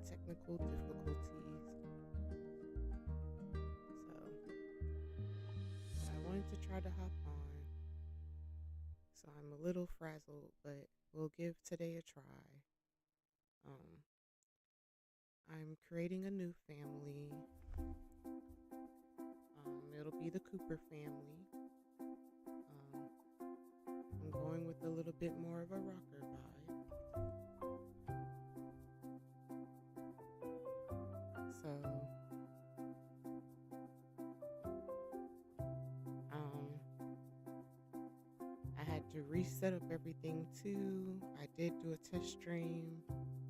technical difficulties. So I wanted to try to hop on. So I'm a little frazzled, but we'll give today a try. Um, I'm creating a new family. It'll be the Cooper family. I'm going with a little bit more of a rocker vibe. So, I had to reset up everything too. I did do a test stream,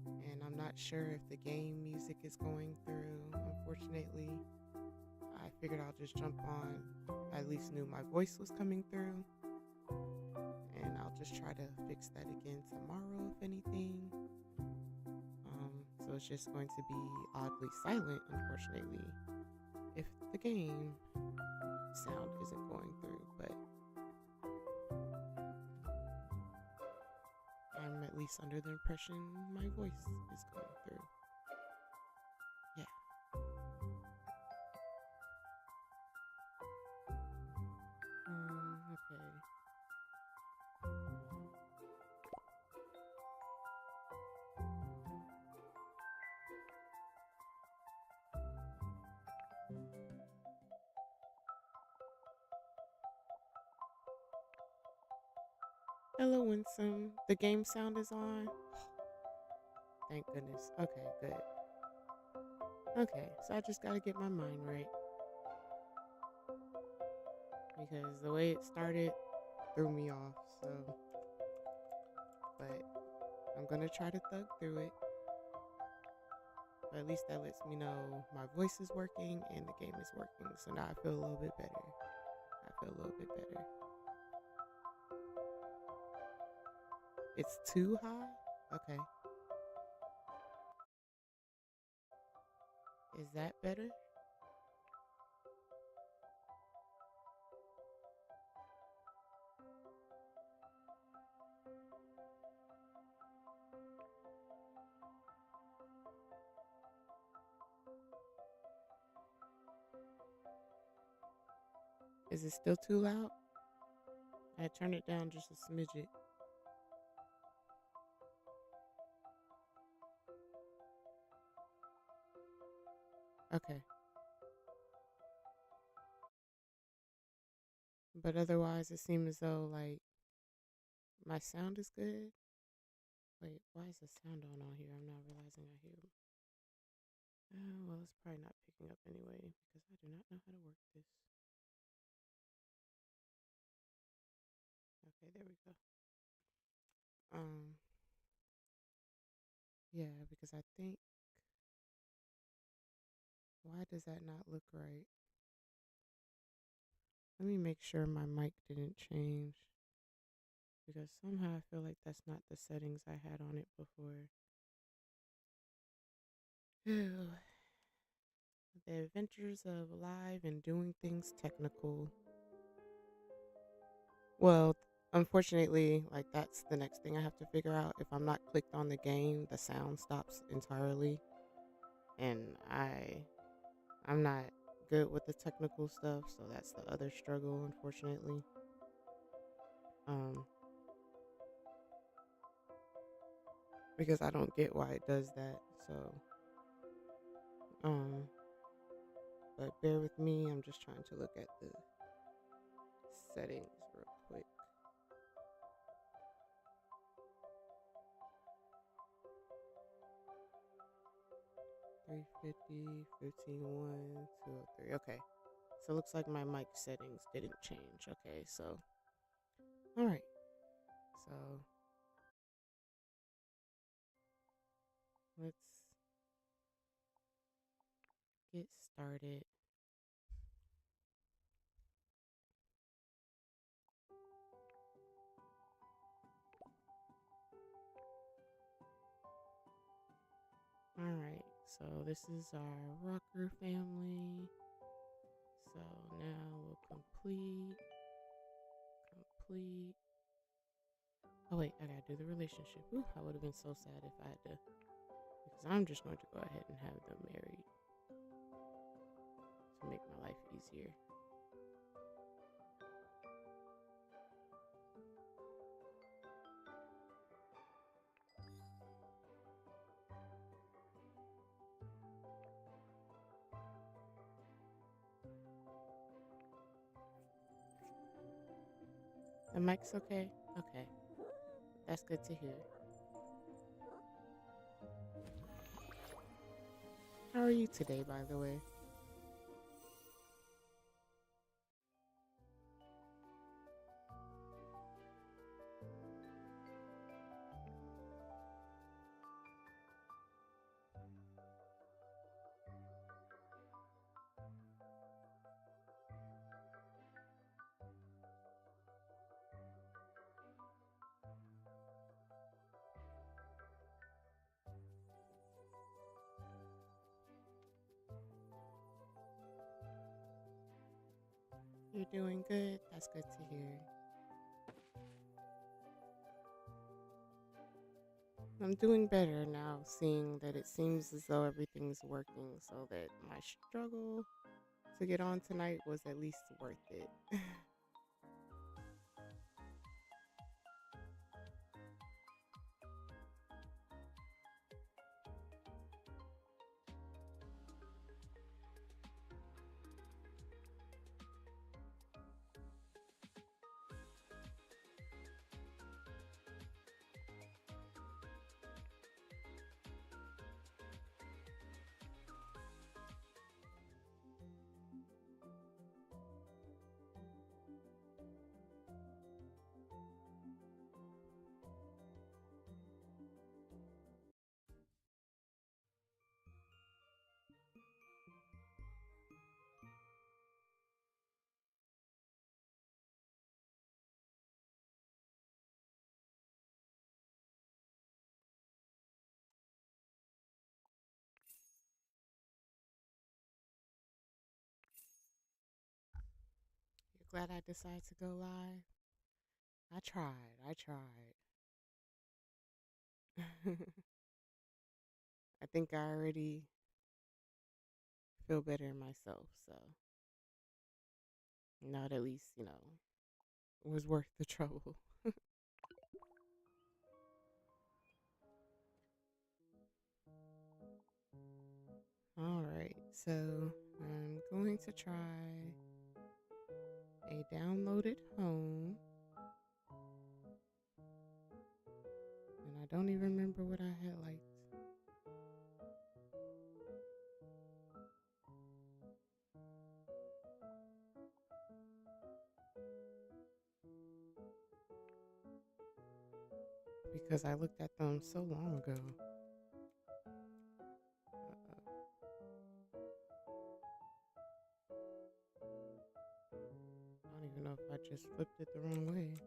and I'm not sure if the game music is going through. Unfortunately, I figured I'll just jump on. I at least knew my voice was coming through, and I'll just try to fix that again tomorrow, if anything. So it's just going to be oddly silent, unfortunately, if the game sound isn't going through, but I'm at least under the impression my voice is going through. Yeah. Okay. Hello, Winsome. The game sound is on. Thank goodness. Okay, good. Okay, so I just gotta get my mind right. Because the way it started threw me off, so. But I'm gonna try to thug through it. But at least that lets me know my voice is working and the game is working. So now I feel a little bit better. It's too high? Okay. Is that better? Is it still too loud? I turned it down just a smidget. Okay. But otherwise, it seems as though, like, my sound is good. Wait, why is the sound on here? I'm not realizing I hear. Well, it's probably not picking up anyway because I do not know how to work this. Okay, there we go. Yeah, because I think, why does that not look right? Let me make sure my mic didn't change because somehow I feel like that's not the settings I had on it before. Ew. The adventures of live and doing things technical. Well, unfortunately, like that's the next thing I have to figure out. If I'm not clicked on the game, the sound stops entirely. And I'm not good with the technical stuff, so that's the other struggle, unfortunately. Because I don't get why it does that. So but bear with me, I'm just trying to look at the settings real quick. 350, 15.1, 203. Okay. So it looks like my mic settings didn't change. Okay, so all right. So let's get started. All right. So this is our rocker family. So now we'll complete. Oh wait, I gotta do the relationship. Ooh, I would have been so sad if I had to, because I'm just going to go ahead and have them married to make my life easier. The mic's okay? Okay. That's good to hear. How are you today, by the way? You're doing good? That's good to hear. I'm doing better now, seeing that it seems as though everything's working, so that my struggle to get on tonight was at least worth it. You're glad I decided to go live? I tried. I tried. I think I already feel better in myself, so now at least, it was worth the trouble. All right, so I'm going to try a downloaded home, and I don't even remember what I had liked. Because I looked at them so long ago. I don't even know if I just flipped it the wrong way.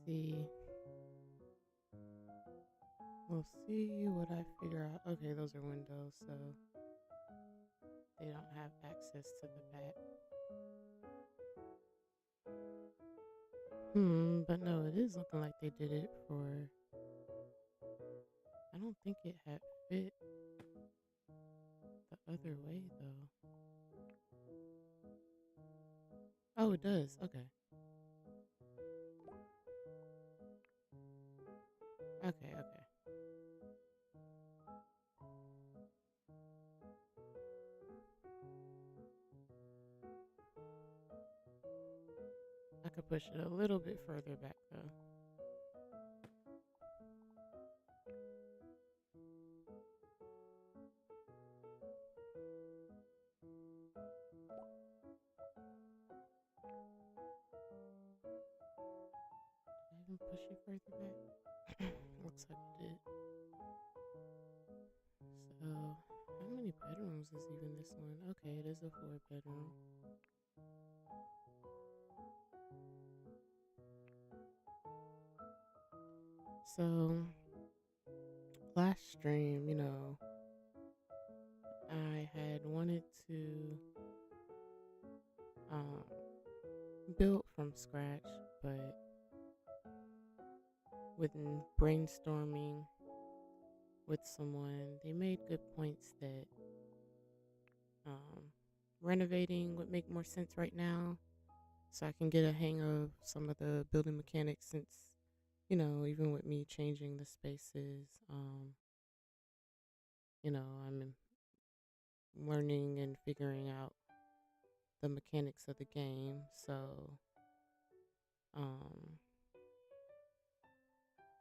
See, we'll see what I figure out. Okay, those are windows, so they don't have access to the back. But no, it is looking like they did it for. I don't think it had fit the other way though. Oh, it does. Okay. Okay, okay. I could push it a little bit further back though. push it further back. Looks like it did. So, how many bedrooms is even this one? Okay, it is a 4-bedroom. So, last stream, I had wanted to um, build from scratch, but with brainstorming with someone, they made good points that um, renovating would make more sense right now, so I can get a hang of some of the building mechanics since, even with me changing the spaces, I'm learning and figuring out the mechanics of the game. Um,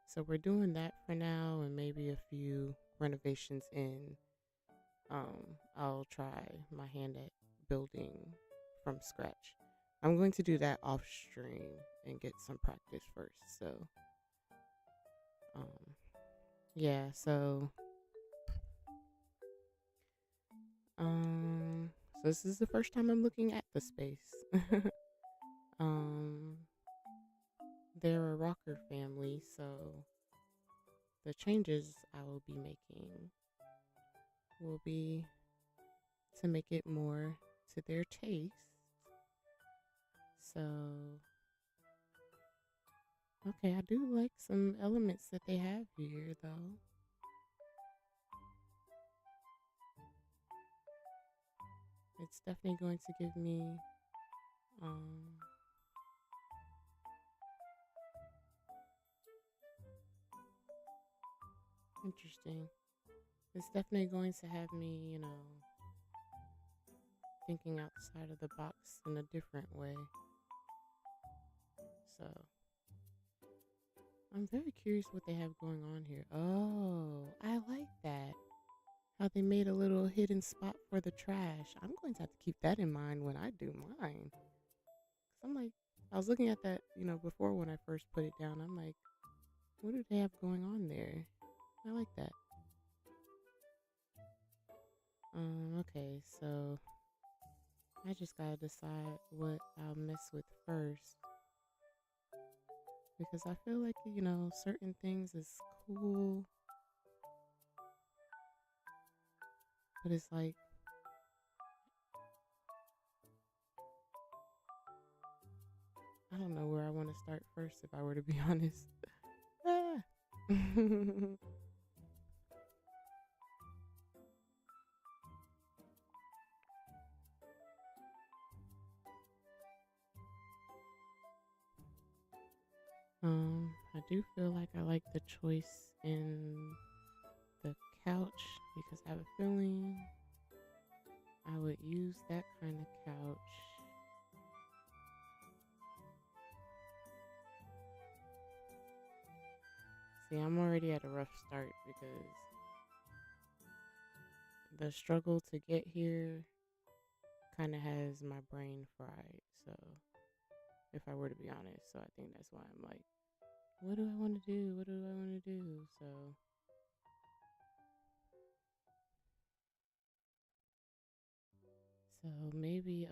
so we're doing that for now, and maybe a few renovations in. I'll try my hand at building from scratch. I'm going to do that off stream and get some practice first. Um, yeah, so this is the first time I'm looking at the space. um, they're a rocker family, so the changes I will be making will be to make it more to their taste. So, okay, I do like some elements that they have here, though. It's definitely going to give me, interesting. It's definitely going to have me, thinking outside of the box in a different way. So, I'm very curious what they have going on here. Oh, I like that. How they made a little hidden spot for the trash. I'm going to have to keep that in mind when I do mine. 'Cause I'm like, I was looking at that, before when I first put it down. I'm like, what do they have going on there? I like that. Okay, so I just gotta decide what I'll mess with first. Because I feel like, certain things is cool. But it's like, I don't know where I want to start first if I were to be honest. Ah. I do feel like I like the choice in the couch because I have a feeling I would use that kind of couch. See, I'm already at a rough start because the struggle to get here kind of has my brain fried. So, if I were to be honest, so I think that's why I'm like, what do I want to do? What do I want to do? So maybe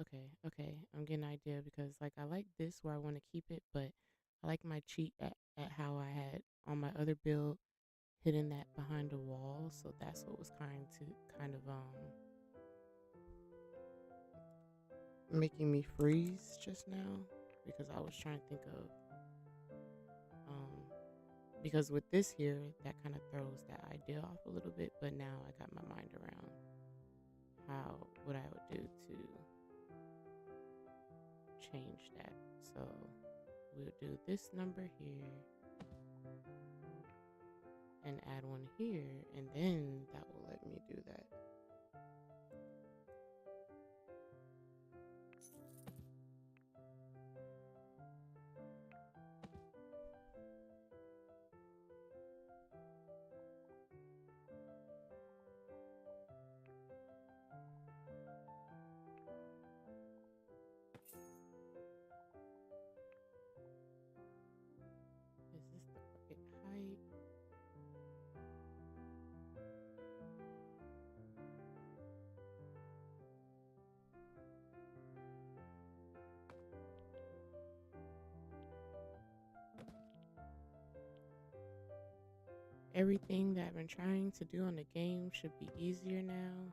okay. I'm getting an idea because like I like this where I want to keep it, but I like my cheat at how I had on my other build hidden that behind a wall. So that's what was kind of making me freeze just now because I was trying to think of um because with this here that kind of throws that idea off a little bit, but now I got my mind around what I would do to change that. So we'll do this number here and add one here, and then that will let me do that. This everything that I've been trying to do on the game should be easier now.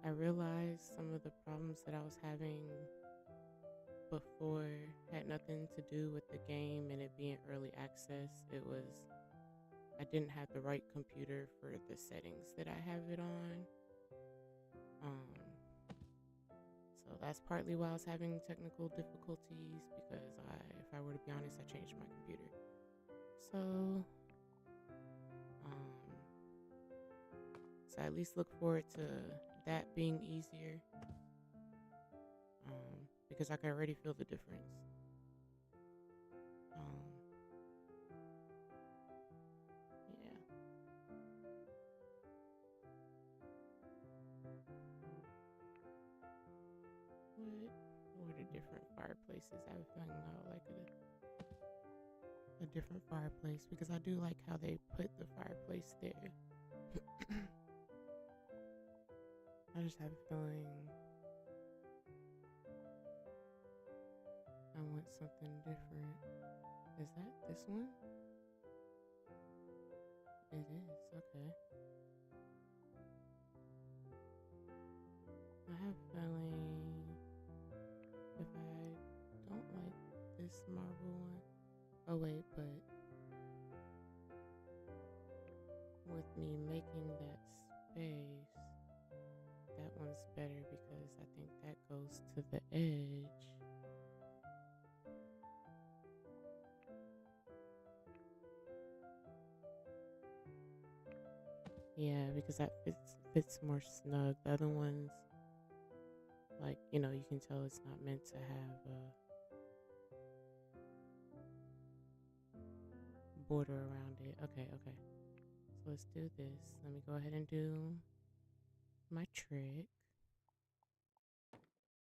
I realized some of the problems that I was having before had nothing to do with the game and it being early access. I didn't have the right computer for the settings that I have it on. Um, so that's partly why I was having technical difficulties because if I were to be honest, I changed my computer. So, so I at least look forward to that being easier. Because I can already feel the difference. Yeah. What are the different fireplaces? I've found out like a different fireplace because I do like how they put the fireplace there. I just have a feeling I want something different. Is that this one? It is, okay. I have a feeling if I don't like this marble one. Oh wait, but with me making that space, that one's better because I think that goes to the edge. Yeah, because that fits more snug. The other ones, like, you can tell it's not meant to have a border around it. Okay. So let's do this. Let me go ahead and do my trick.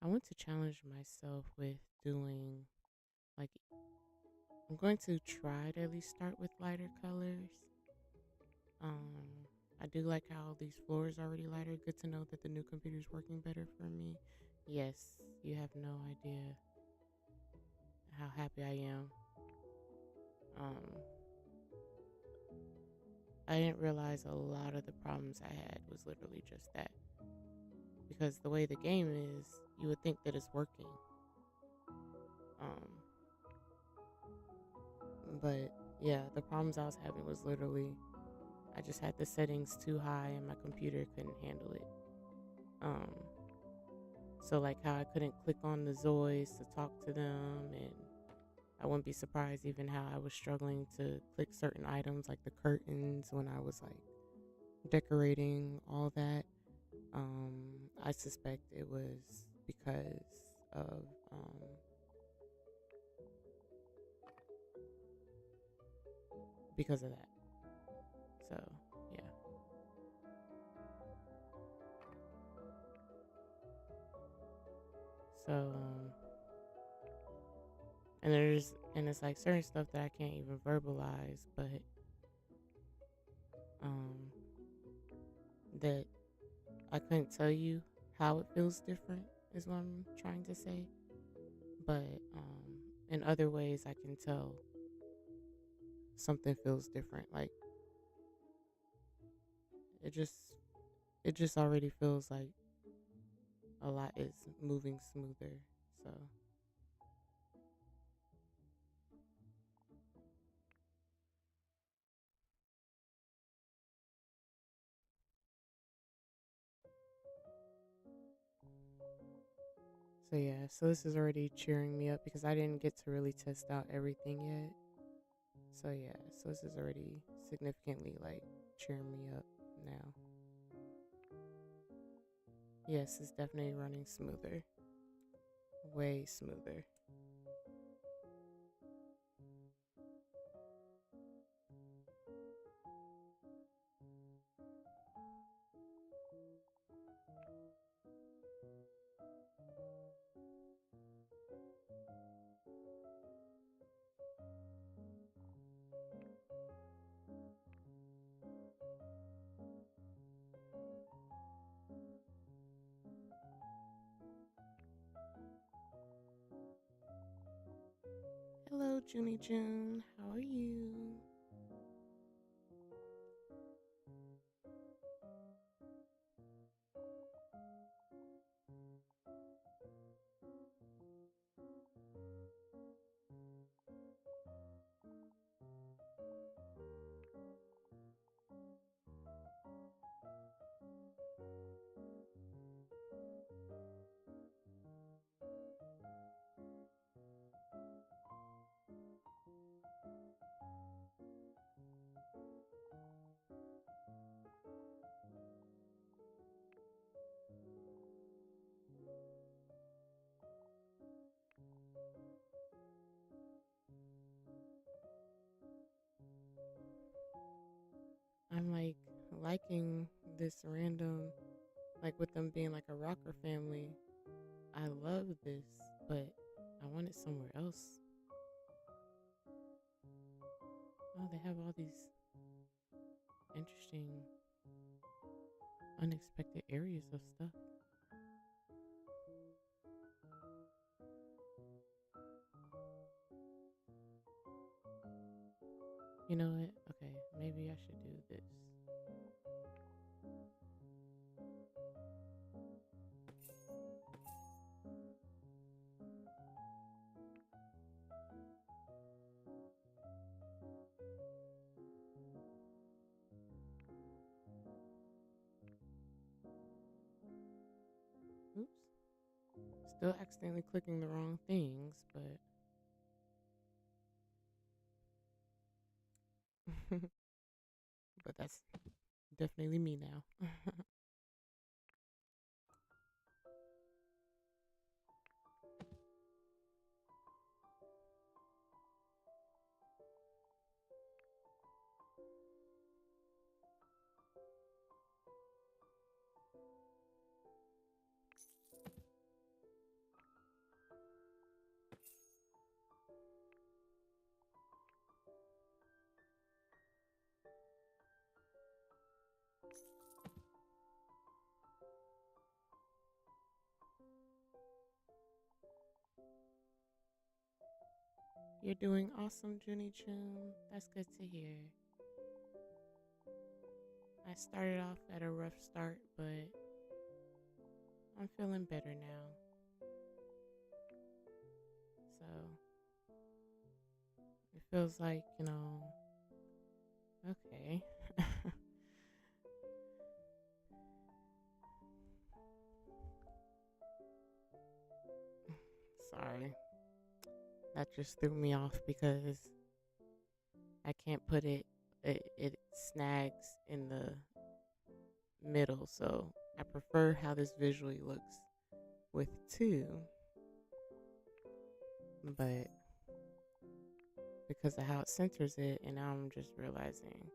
I want to challenge myself with doing, like, I'm going to try to at least start with lighter colors. I do like how these floors are already lighter. Good to know that the new computer is working better for me. Yes, you have no idea how happy I am. I didn't realize a lot of the problems I had was literally just that. Because the way the game is, you would think that it's working. But yeah, the problems I was having was literally I just had the settings too high and my computer couldn't handle it. So like how I couldn't click on the ZOIs to talk to them, and I wouldn't be surprised even how I was struggling to click certain items like the curtains when I was like decorating all that. I suspect it was because of that. So yeah. So and it's like certain stuff that I can't even verbalize, but that I couldn't tell you how it feels different is what I'm trying to say. But in other ways I can tell something feels different. Like it just already feels like a lot is moving smoother. So yeah, so this is already cheering me up because I didn't get to really test out everything yet. So yeah, so this is already significantly like cheering me up now. Yes, it's definitely running smoother. Way smoother. Hello, Junie June. How are you? liking this random, like with them being like a rocker family. I love this, but I want it somewhere else. Oh, they have all these interesting, unexpected areas of stuff. You know what? Okay, maybe I should do this. Oops. Still accidentally clicking the wrong things, but but that's definitely me now. You're doing awesome, Junie Chum. That's good to hear. I started off at a rough start, but I'm feeling better now. So it feels like, okay. Sorry. That just threw me off because I can't put it snags in the middle. So I prefer how this visually looks with two. But because of how it centers it, and now I'm just realizing.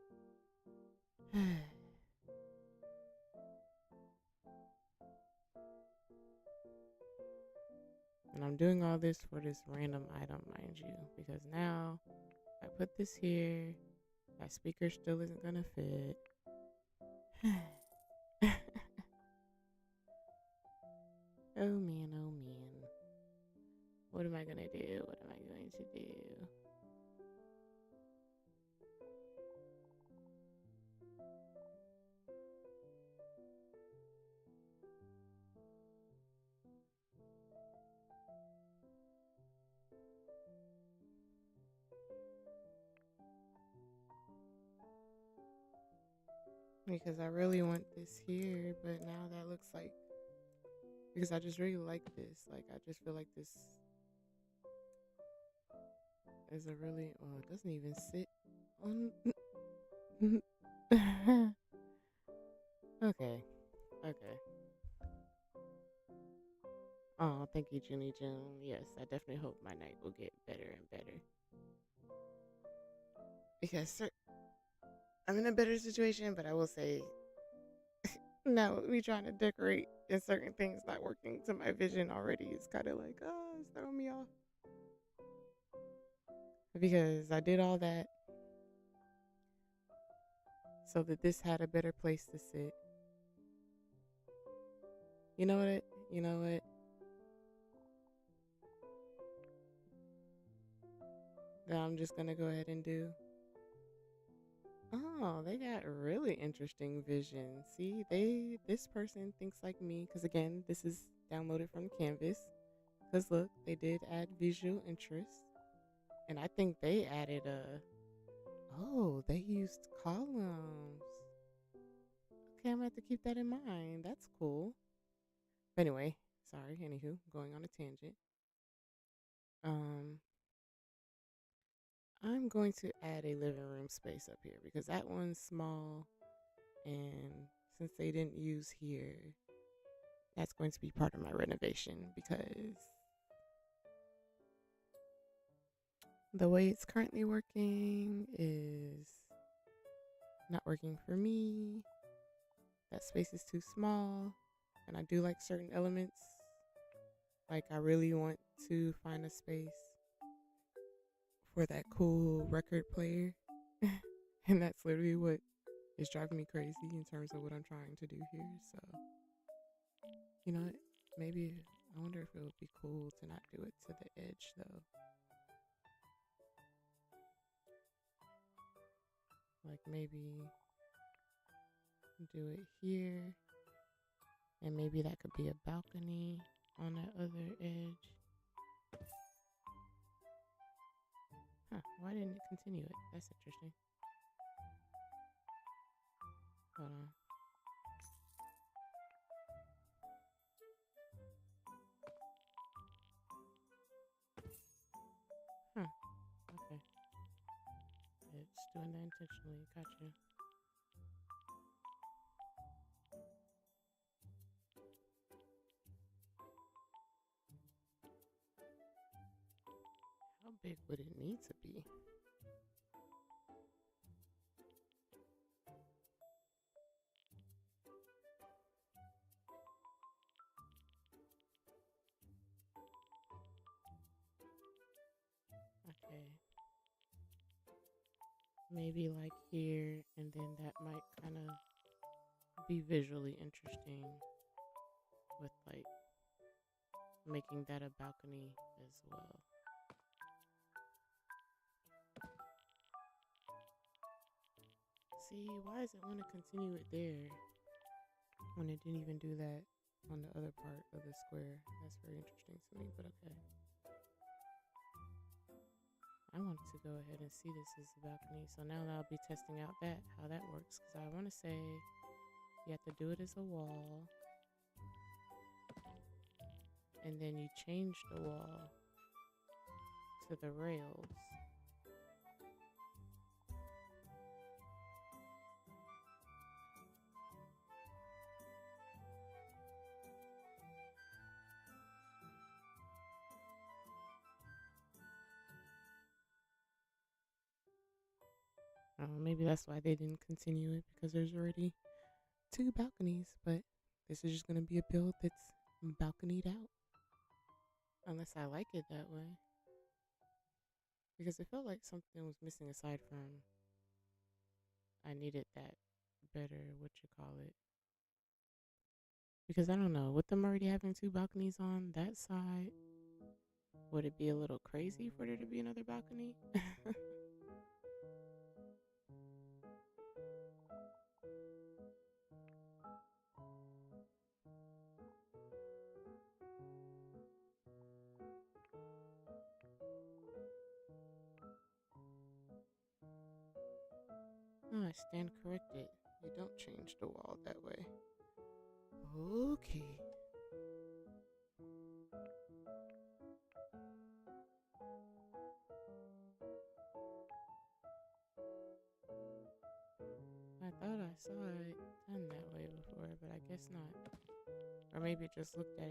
And I'm doing all this for this random item, mind you, because now if I put this here, that speaker still isn't gonna fit. Oh man, oh man. What am I gonna do? What am I going to do? Because I really want this here, but now that looks like, because I just really like this. Like, I just feel like this is a really, well, it doesn't even sit on. Okay, okay. Oh, thank you, Junie June. Yes, I definitely hope my night will get better and better. Because I'm in a better situation, but I will say, now me trying to decorate and certain things not working to my vision already is kind of like, oh, it's throwing me off. Because I did all that so that this had a better place to sit. You know what? You know what? That I'm just gonna go ahead and do. Oh, they got really interesting vision. See, this person thinks like me because again, this is downloaded from Canvas. Because look, they did add visual interest, and I think they added a. Oh, they used columns. Okay, I'm gonna have to keep that in mind. That's cool. But anyway, sorry. Anywho, going on a tangent. Um, I'm going to add a living room space up here because that one's small, and since they didn't use here, that's going to be part of my renovation because the way it's currently working is not working for me. that space is too small, and I do like certain elements. Like I really want to find a space for that cool record player. And that's literally what is driving me crazy in terms of what I'm trying to do here. So, you know, maybe I wonder if it would be cool to not do it to the edge though. Like maybe do it here, and maybe that could be a balcony on that other edge. Huh, why didn't it continue it? That's interesting. Hold on. Huh, okay. It's doing that intentionally. Gotcha. How big would it need to be? Okay. Maybe like here, and then that might kind of be visually interesting with like making that a balcony as well. See, why does it want to continue it there when it didn't even do that on the other part of the square? That's very interesting to me, but okay. I wanted to go ahead and see this as a balcony, so now I'll be testing out how that works, because I want to say you have to do it as a wall, and then you change the wall to the rails. Maybe that's why they didn't continue it, because there's already 2 balconies, but this is just going to be a build that's balconied out. Unless I like it that way. Because it felt like something was missing aside from I needed that better, what you call it. Because I don't know, with them already having 2 balconies on that side, would it be a little crazy for there to be another balcony? No, I stand corrected. You don't change the wall that way. Okay. I thought I saw it done that way before, but I guess not. Or maybe it just looked like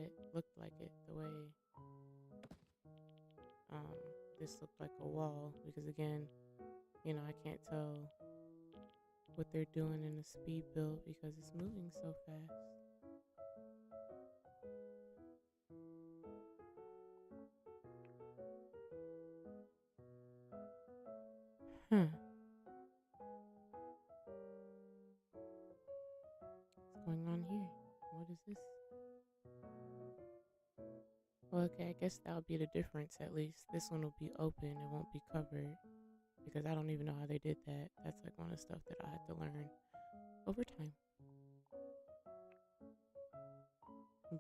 it the way this looked like a wall, because again, I can't tell what they're doing in the speed build because it's moving so fast. Huh. What's going on here? What is this? Well, okay, I guess that'll be the difference at least. This one will be open, it won't be covered, because I don't even know how they did that. That's like one of the stuff that I had to learn over time.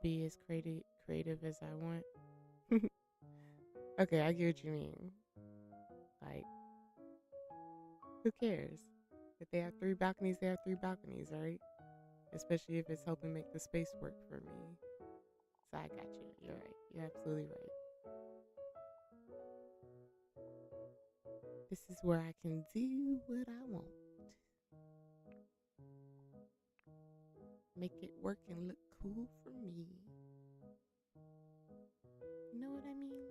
Be as creative as I want. Okay, I get what you mean. Like, who cares? If they have 3 balconies, they have 3 balconies, right? Especially if it's helping make the space work for me. So I got you. You're right. You're absolutely right. This is where I can do what I want. Make it work and look cool for me. You know what I mean?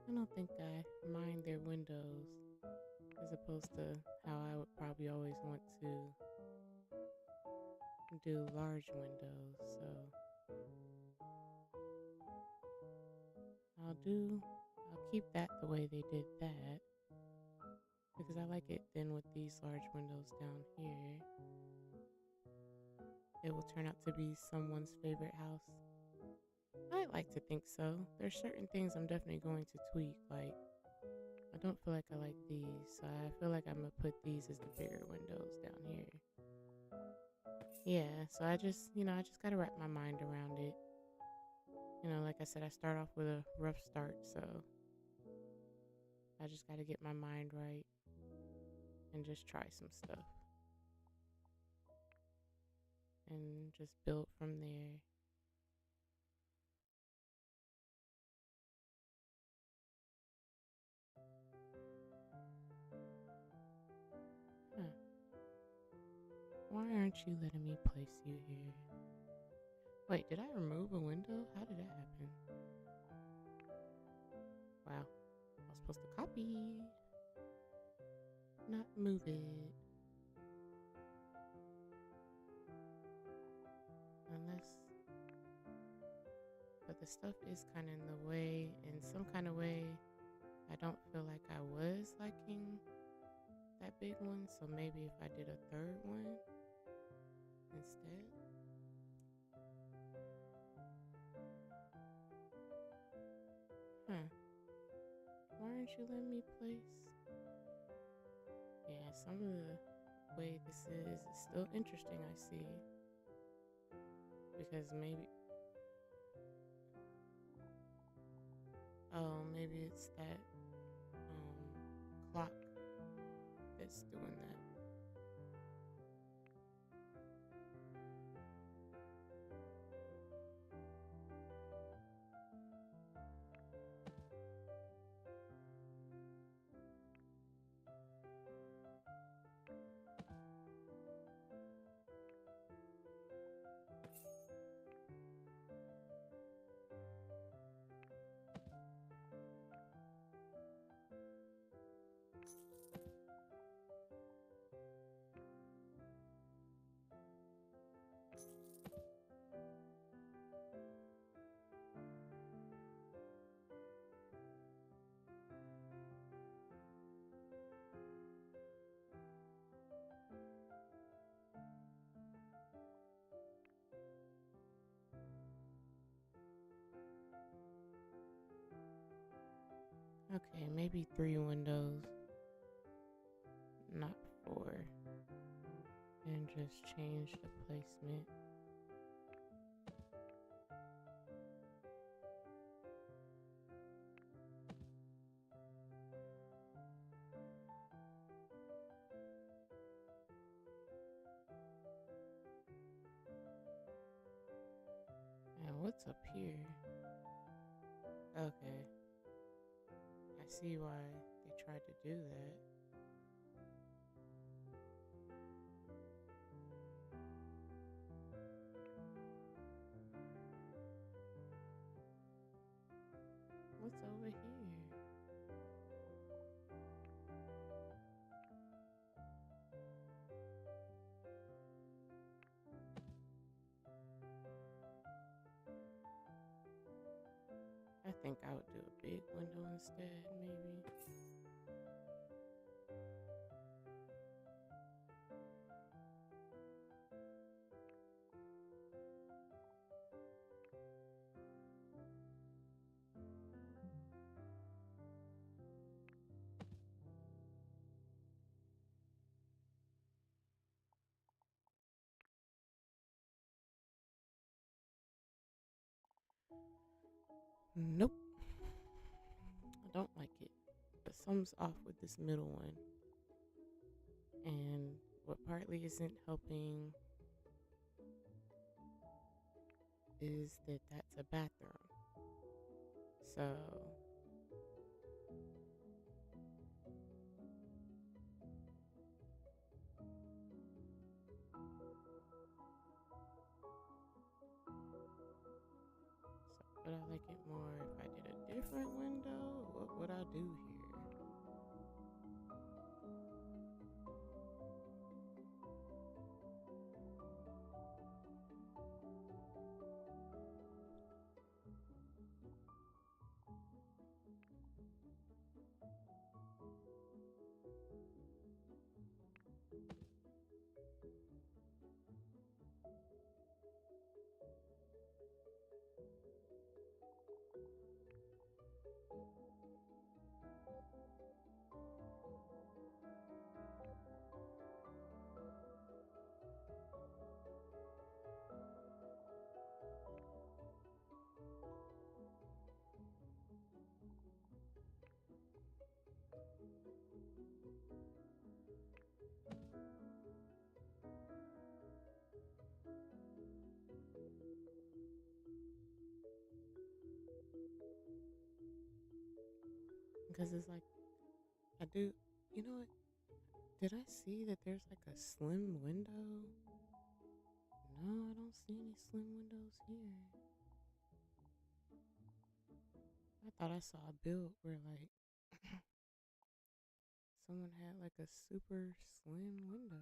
I don't think I mind their windows as opposed to how I would probably always want to do large windows. So I'll keep that the way they did that because I like it. Then with these large windows down here, it will turn out to be someone's favorite house. I like to think so. There's certain things I'm definitely going to tweak. Like, I don't feel like I like these, so I feel like I'm gonna put these as the bigger windows down here. Yeah, so I just gotta wrap my mind around it. Like I said, I start off with a rough start, so I just gotta get my mind right and just try some stuff and just build from there. Huh. Why aren't you letting me place you here? Wait, did I remove a window? How did that happen? Wow, I was supposed to copy, not move it. Unless, but the stuff is kind of in the way. In some kind of way, I don't feel like I was liking that big one. So maybe if I did a third one instead. Huh. Why aren't you letting me place? Yeah, some of the way this is still interesting, I see. Because maybe it's that clock that's doing that. Okay, maybe 3 windows, not 4. And just change the placement. And what's up here? Okay. I see why they tried to do that. What's over here? I think I would do a big window instead, maybe. Nope. I don't like it. But something's off with this middle one. And what partly isn't helping is that that's a bathroom. So Would I like it more if I did a different window? What would I do here? Because it's like, I do, you know what? Did I see that there's like a slim window? No, I don't see any slim windows here. I thought I saw a build where like someone had like a super slim window.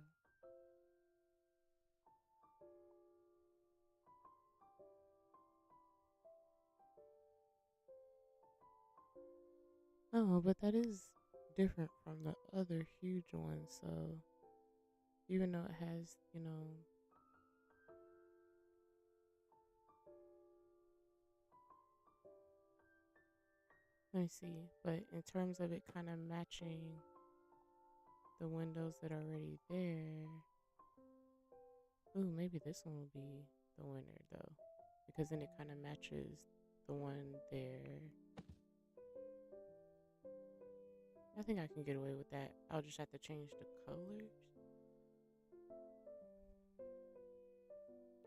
Oh, but that is different from the other huge one. So even though it has, let me see. But in terms of it kind of matching the windows that are already there, ooh, maybe this one will be the winner though, because then it kind of matches the one there. I think I can get away with that. I'll just have to change the colors.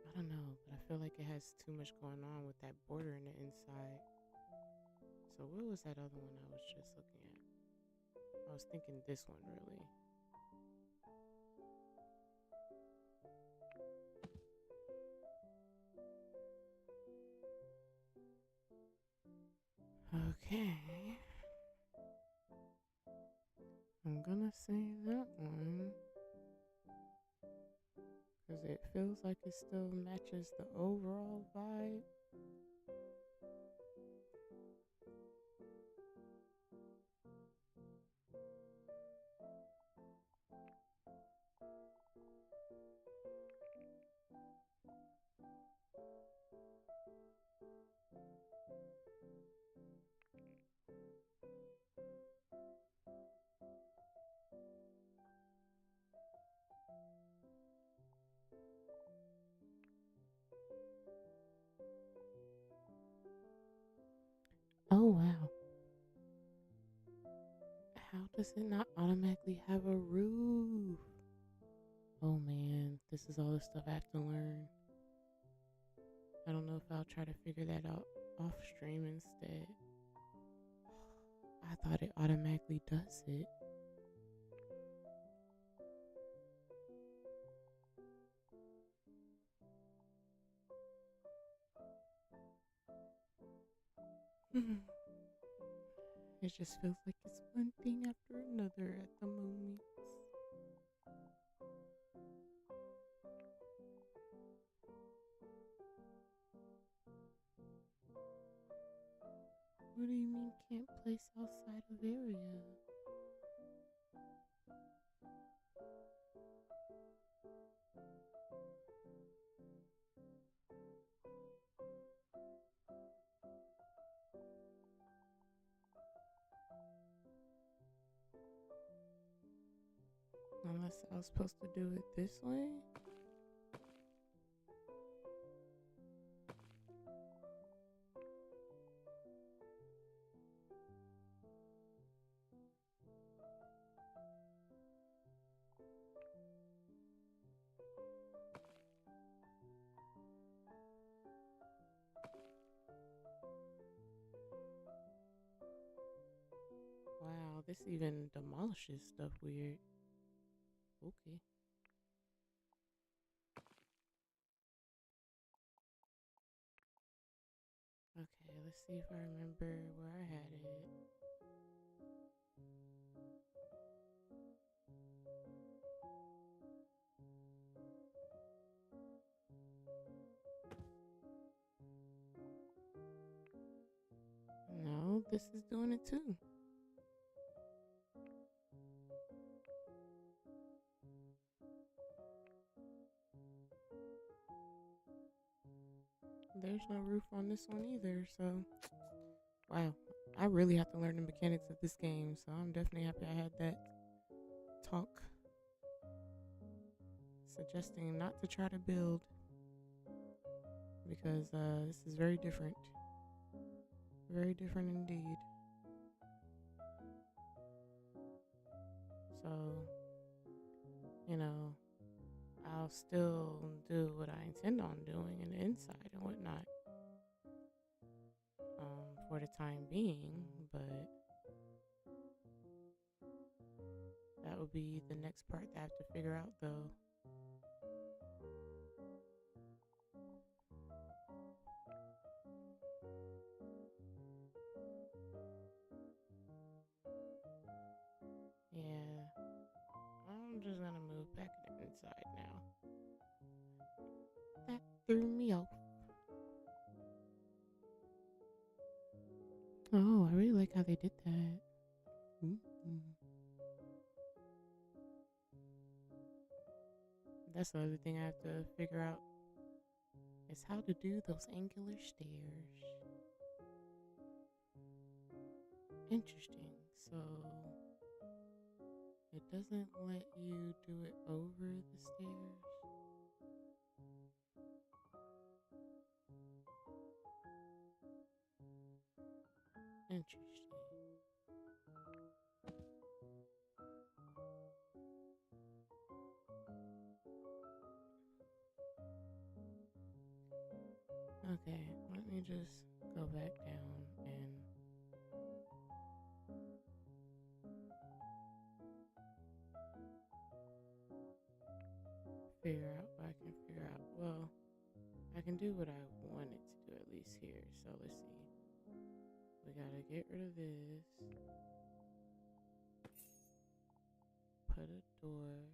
I don't know, but I feel like it has too much going on with that border in the inside. So what was that other one I was just looking at? I was thinking this one really. Okay. I'm gonna say that one. Because it feels like it still matches the overall vibe. Oh wow. How does it not automatically have a roof? Oh man, this is all the stuff I have to learn. I don't know if I'll try to figure that out off stream instead. I thought it automatically does it. It just feels like it's one thing after another at the moment. What do you mean can't place outside of area? Unless I was supposed to do it this way? Wow, this even demolishes stuff weird. Okay. Okay. see if I remember where I had it. No, this is doing it too. There's no roof on this one either, so wow. I really have to learn the mechanics of this game, so I'm definitely happy I had that talk suggesting not to try to build because this is very different. Very different indeed. So, you know, I'll still do what I intend on doing in the inside and whatnot for the time being, but that would be the next part that I have to figure out though. Yeah, I'm just gonna move back inside now. That threw me off. Oh, I really like how they did that. Mm-hmm. That's the other thing I have to figure out is how to do those angular stairs. Interesting. So it doesn't let you do it over the stairs. Interesting. Okay, let me just go back down and figure out what I can figure out. Well, I can do what I wanted to do at least here. So let's see. We gotta get rid of this. Put a door.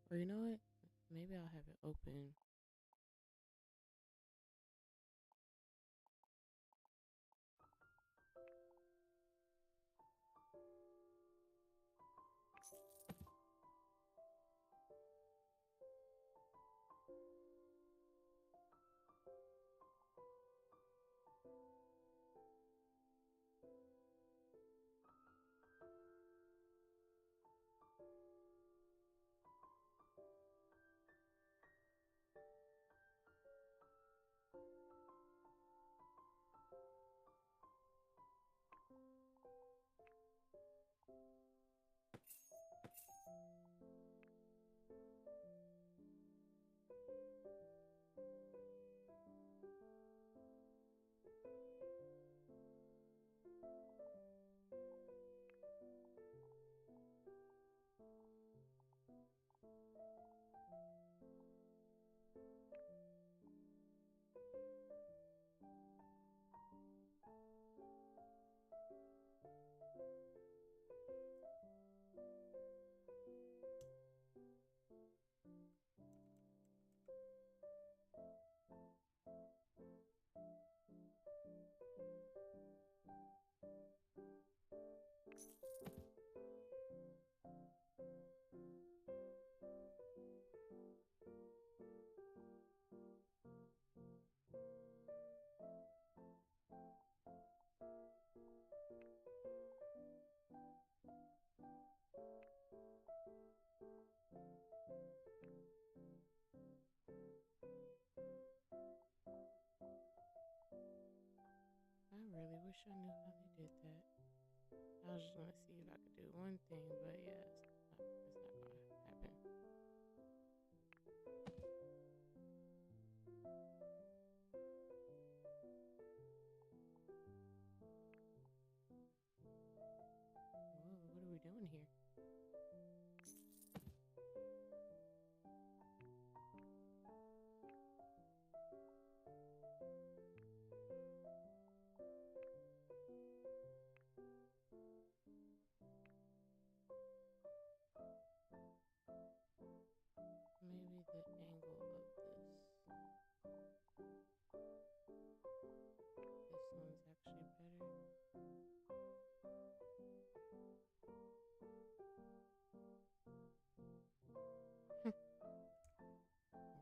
Or you know what? Maybe I'll have it open. I really wish I knew how they did that. I was just gonna see if I could do one thing, but yeah, it's not gonna happen. Whoa, what are we doing here?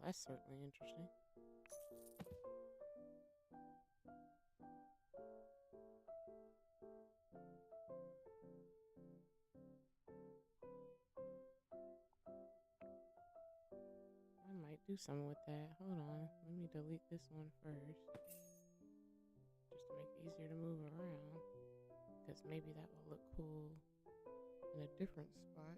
that's certainly interesting. I might do something with that. Hold on. Let me delete this one first. Just to make it easier to move around. Because maybe that will look cool in a different spot.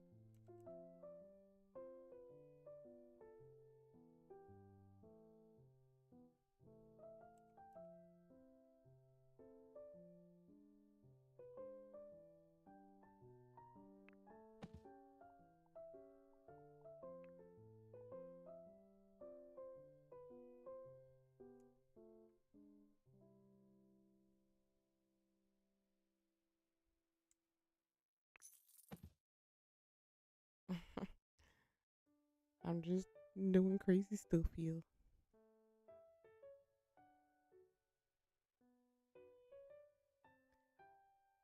I'm just doing crazy stuff here.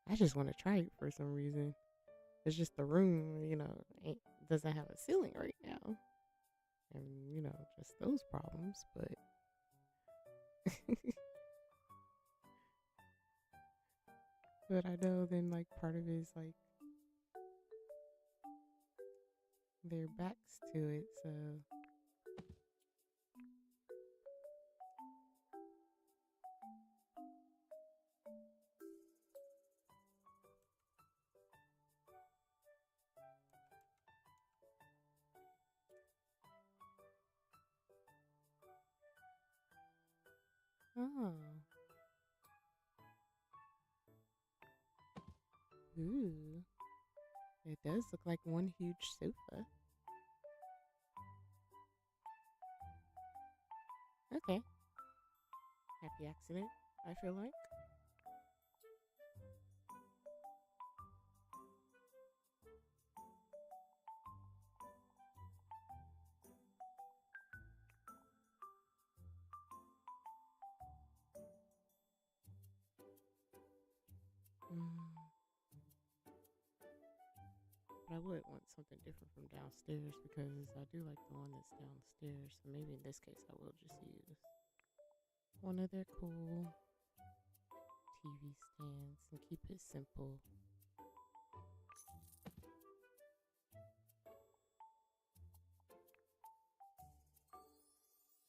I just want to try it for some reason. It's just the room, doesn't have a ceiling right now. And, just those problems. But but I know then like part of it is like their backs to it, so oh. Ooh. It does look like one huge sofa. Okay. Happy accident, I feel like. Mm. But I would want something different from downstairs because I do like the one that's downstairs. So maybe in this case I will just use one of their cool TV stands and keep it simple.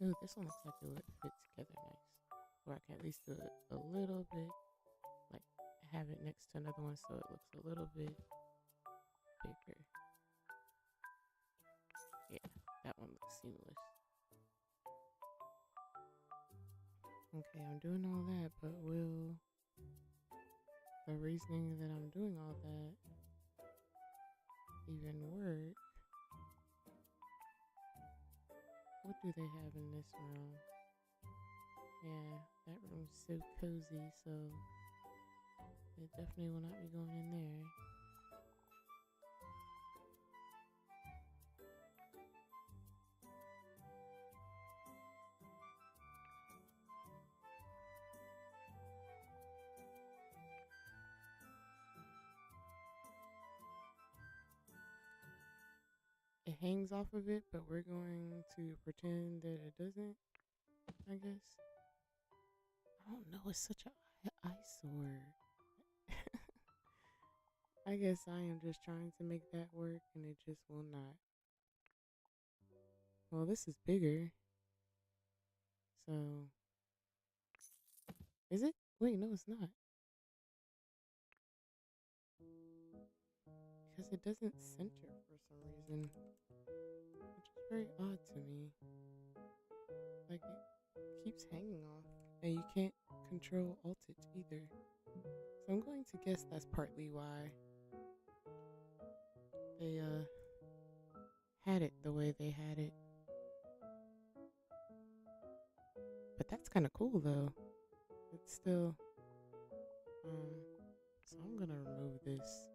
Ooh, this one looks like it would fit together nice. Or I can at least do it a little bit, like have it next to another one so it looks a little bit bigger. Yeah, that one looks seamless. Okay, I'm doing all that, but will the reasoning that I'm doing all that even work? What do they have in this room? Yeah, that room's so cozy, so it definitely will not be going in there. It hangs off of it, but we're going to pretend that it doesn't, I guess. I don't know, it's such a eyesore. I guess I am just trying to make that work and it just will not. Well, this is bigger. So, is it? Wait, no, it's not. Because it doesn't center for some reason, which is very odd to me. Like, it keeps hanging off, and you can't control alt it either. So I'm going to guess that's partly why they had it the way they had it. But that's kind of cool though. It's still so I'm gonna remove this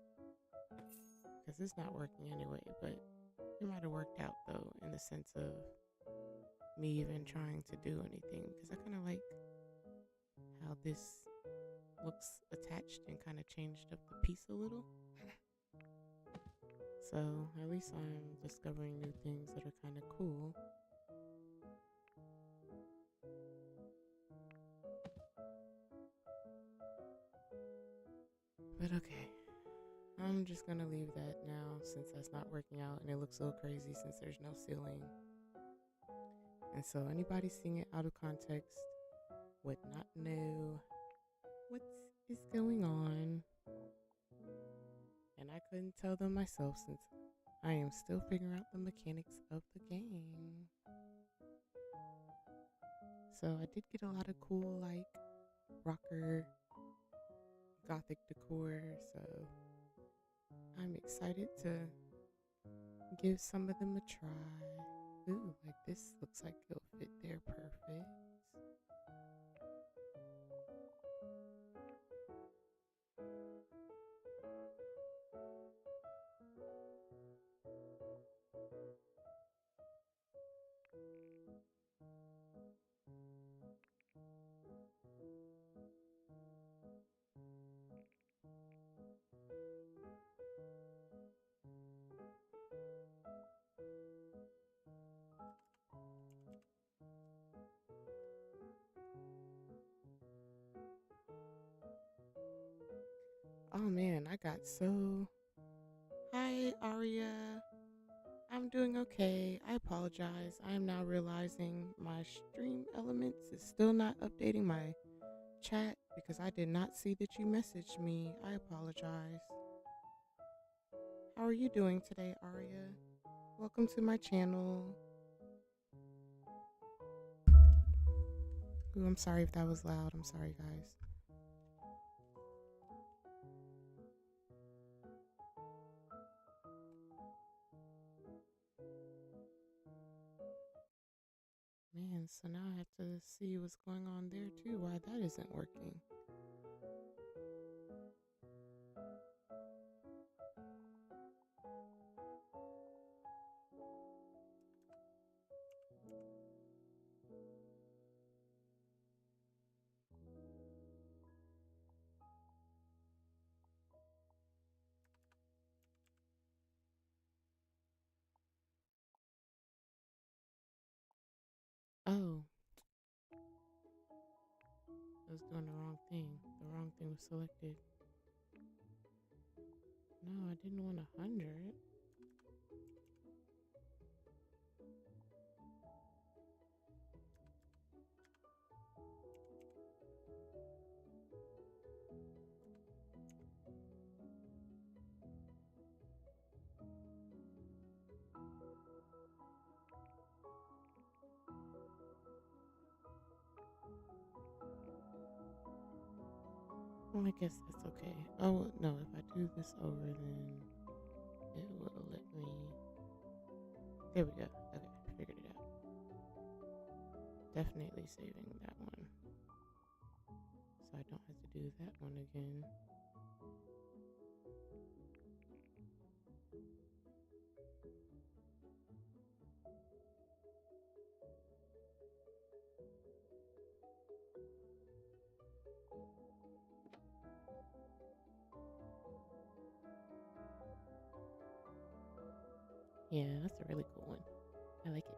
because it's not working anyway, but it might have worked out though in the sense of me even trying to do anything because I kind of like how this looks attached and kind of changed up the piece a little. So at least I'm discovering new things that are kind of cool. But okay, I'm just gonna leave that now since that's not working out and it looks so crazy since there's no ceiling. And so anybody seeing it out of context would not know what is going on. And I couldn't tell them myself since I am still figuring out the mechanics of the game. So I did get a lot of cool like rocker gothic decor, so I'm excited to give some of them a try. Ooh, like this looks like it'll fit there perfect. Oh man, I got so... Hi, Aria. I'm doing okay. I apologize. I am now realizing my stream elements is still not updating my chat because I did not see that you messaged me. I apologize. How are you doing today, Aria? Welcome to my channel. Ooh, I'm sorry if that was loud. I'm sorry, guys. Man, so now I have to see what's going on there too, why that isn't working. Oh, I was doing the wrong thing. The wrong thing was selected. No, I didn't want 100. Well, I guess that's okay. Oh, no, if I do this over, then it will let me... There we go. Okay, figured it out. Definitely saving that one, so I don't have to do that one again. Yeah, that's a really cool one. I like it.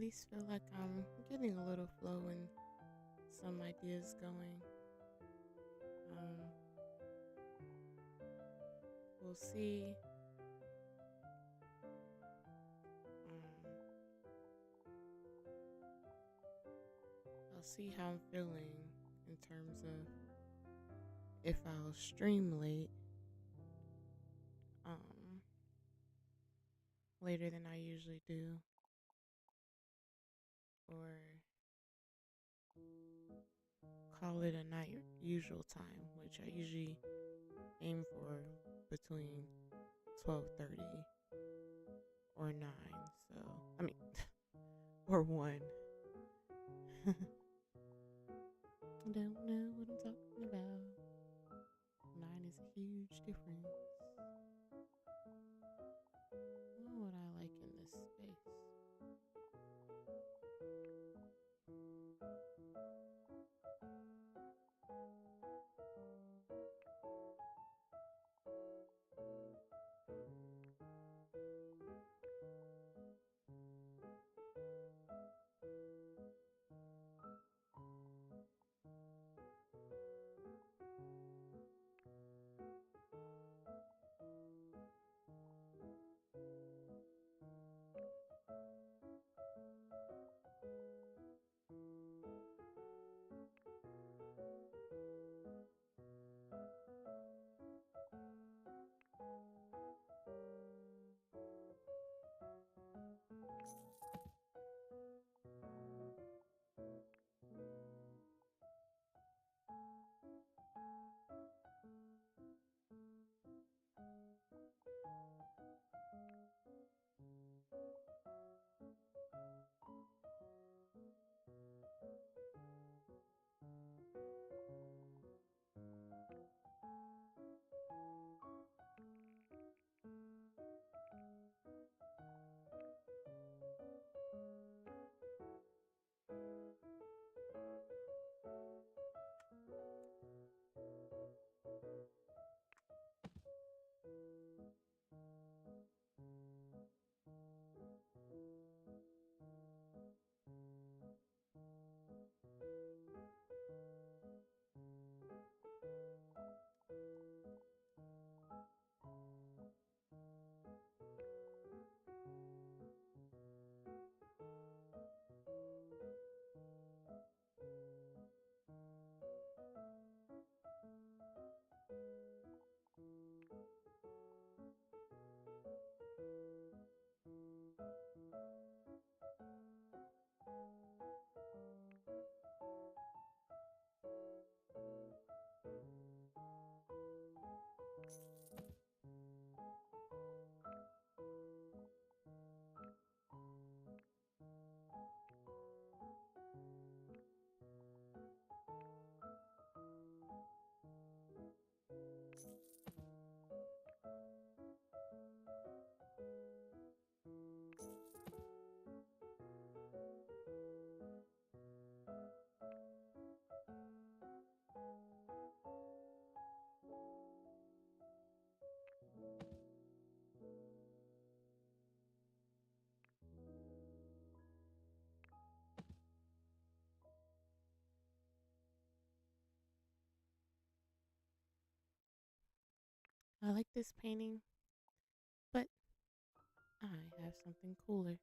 least feel like I'm getting a little flow and some ideas going. Um, we'll see. Um, I'll see how I'm feeling in terms of if I'll stream um, later than I usually do, or call it a night usual time, which I usually aim for between 12:30 or 9. So, I mean, or 1. I don't know what I'm talking about. 9 is a huge difference. What would I like in this space? I like this painting, but I have something cooler.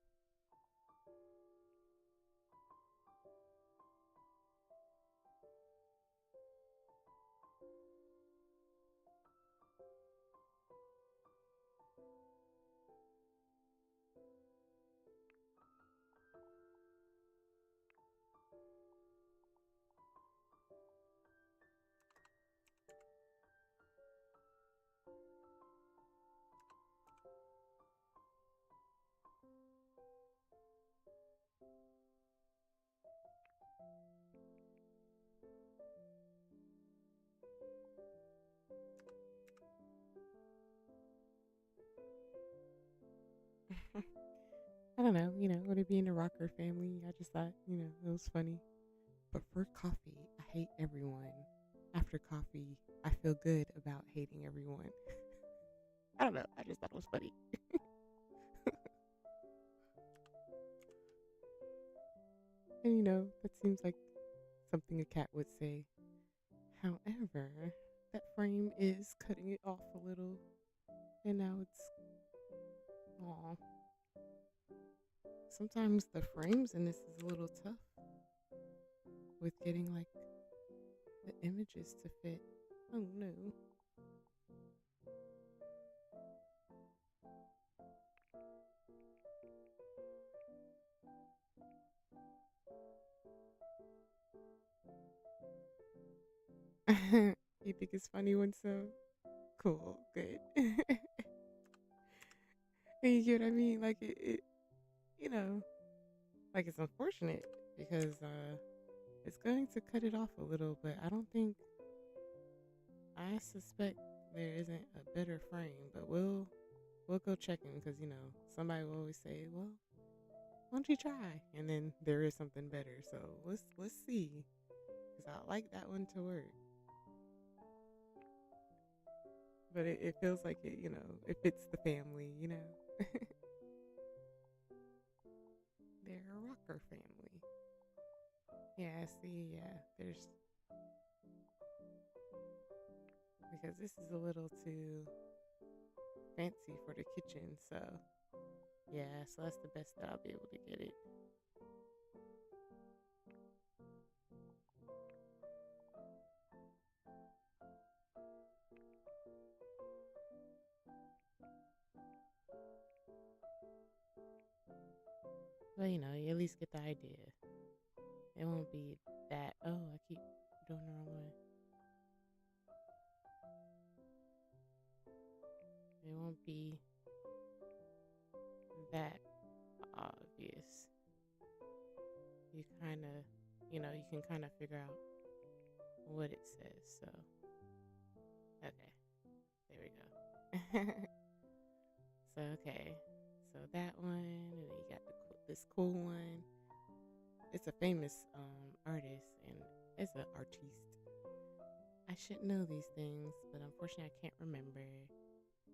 I don't know, with it being a rocker family, I just thought, it was funny. But for coffee, I hate everyone. After coffee, I feel good about hating everyone. I don't know. I just thought it was funny. And that seems like something a cat would say. However, that frame is cutting it off a little, and now it's aw. Sometimes the frames in this is a little tough with getting like the images to fit. Oh no. You think it's funny when so? Cool, good. And you get what I mean? Like you know, like it's unfortunate because it's going to cut it off a little, but I suspect there isn't a better frame, but we'll go checking because somebody will always say, "Well, why don't you try?" And then there is something better. So let's see, because I like that one to work, but it feels like it fits the family. They're a rocker family. Yeah, see, yeah, there's because this is a little too fancy for the kitchen, so yeah, so that's the best that I'll be able to get it. But you at least get the idea. It won't be that. Oh, I keep doing the wrong way. It won't be that obvious. You kind of, you can kind of figure out what it says. So, okay, there we go. So, okay, so that one, and then you got this cool one. It's a famous artist, and it's an artiste. I should know these things, but unfortunately, I can't remember.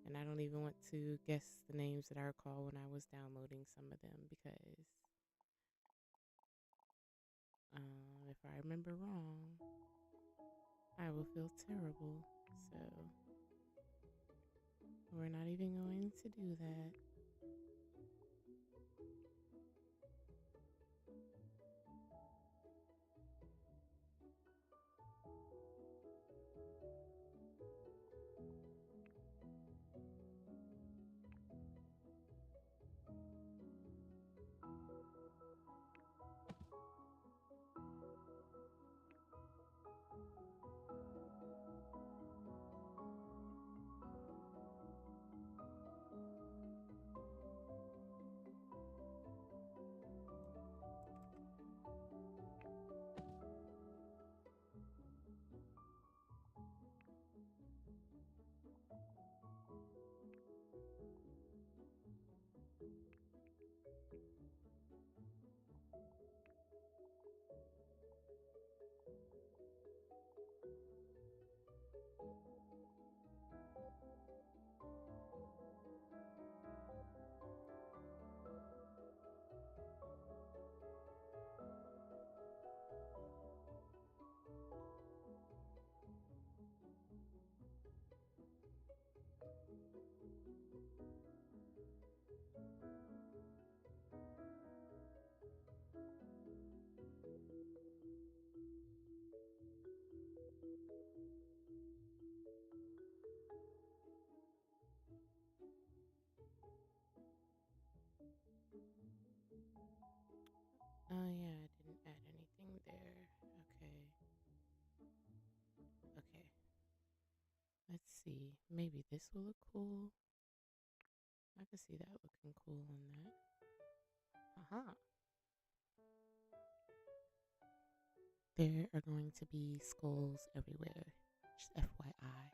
And I don't even want to guess the names that I recall when I was downloading some of them because if I remember wrong, I will feel terrible. So we're not even going to do that. Oh yeah, I didn't add anything there. Okay. Okay. Let's see. Maybe this will look cool. I can see that looking cool on that. Haha. There are going to be skulls everywhere. Just FYI.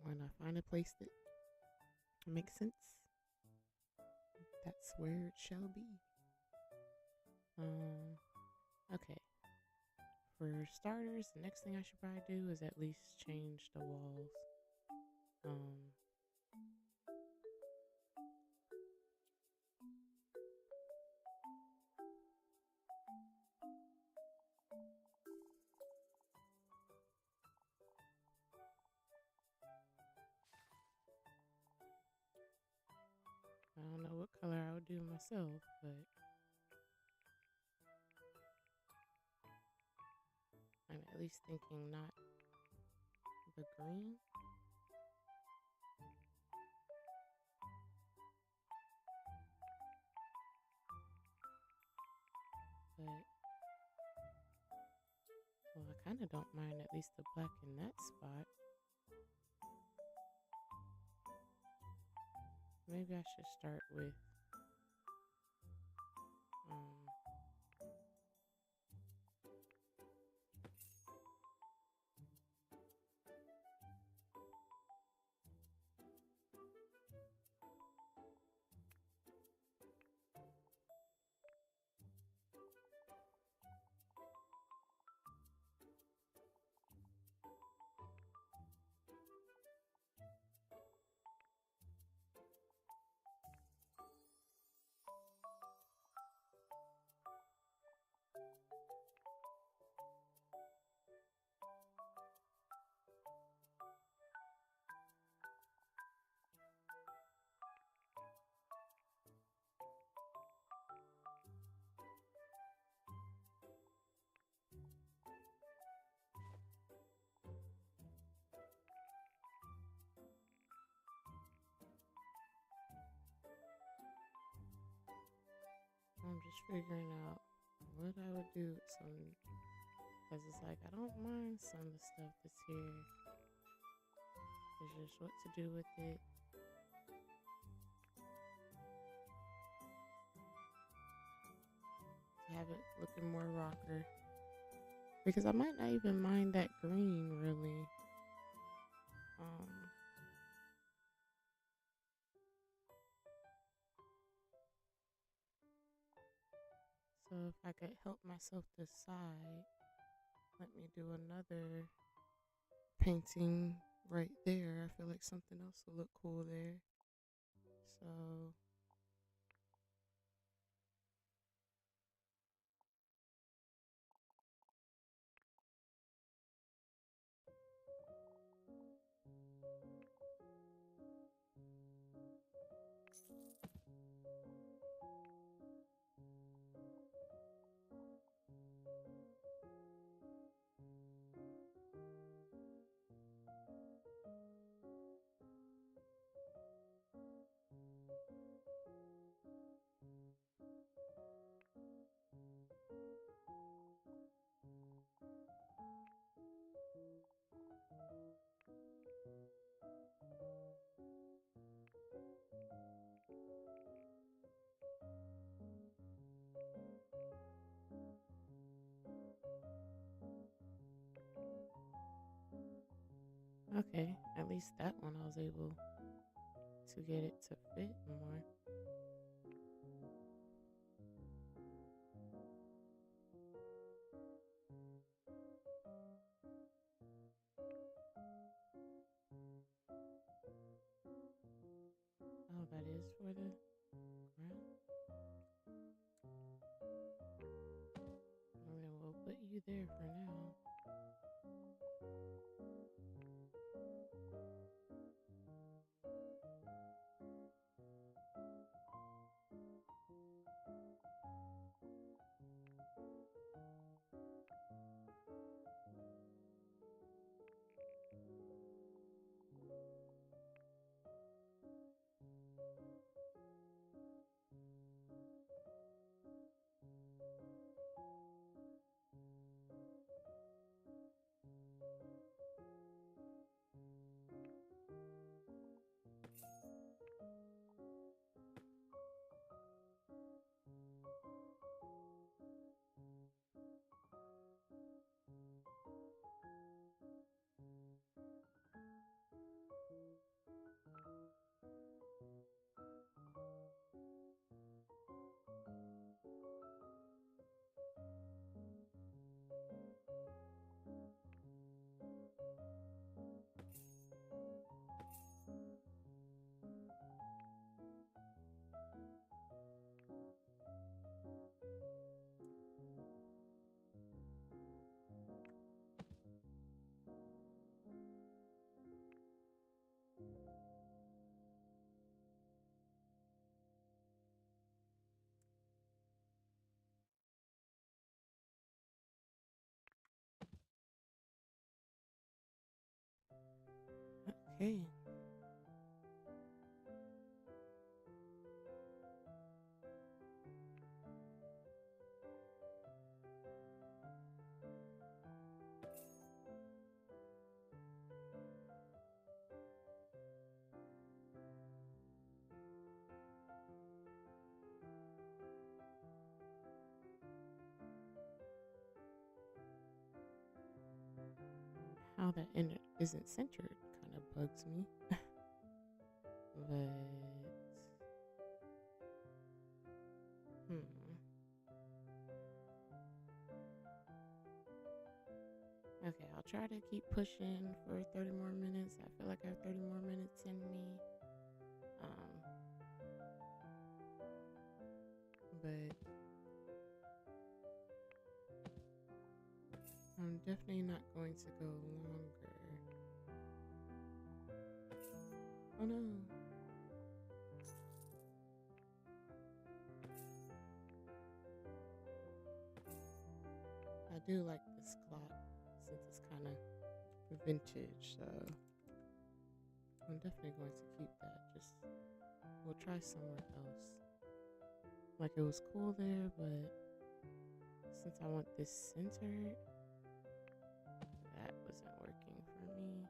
When I find a place that makes sense, that's where it shall be. Okay. For starters, the next thing I should probably do is at least change the walls. Um, do myself, but I'm at least thinking not the green. But, well, I kind of don't mind at least the black in that spot. Maybe I should start with um, I'm just figuring out what I would do with some, because it's like I don't mind some of the stuff that's here. It's just what to do with it. To have it looking more rocker. Because I might not even mind that green really. Um, so if I could help myself decide, let me do another painting right there. I feel like something else will look cool there. So okay, at least that one I was able to get it to fit more. Oh, that is for the ground. And then we'll put you there for now. Okay. How that isn't centered kind of bugs me. But hmm. Okay, I'll try to keep pushing for 30 more minutes. I feel like I have 30 more minutes in me. Um, but I'm definitely not going to go longer. Oh no. I do like this clock since it's kind of vintage, so I'm definitely going to keep that. Just we'll try somewhere else. Like it was cool there, but since I want this centered, that wasn't working for me.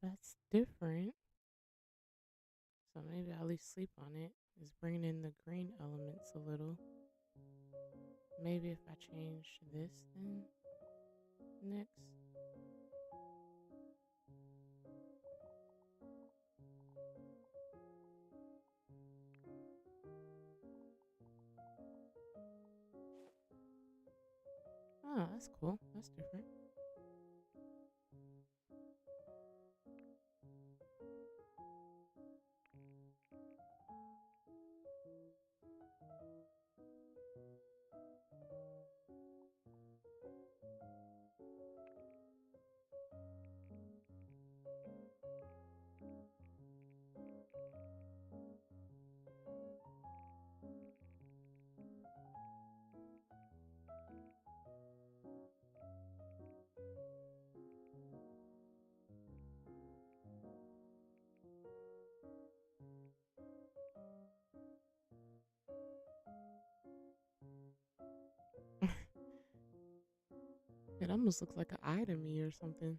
That's different. So maybe I'll at least sleep on it. Is bringing in the green elements a little. Maybe if I change this then next. Oh, that's cool. That's different. It almost looks like an eye to me or something.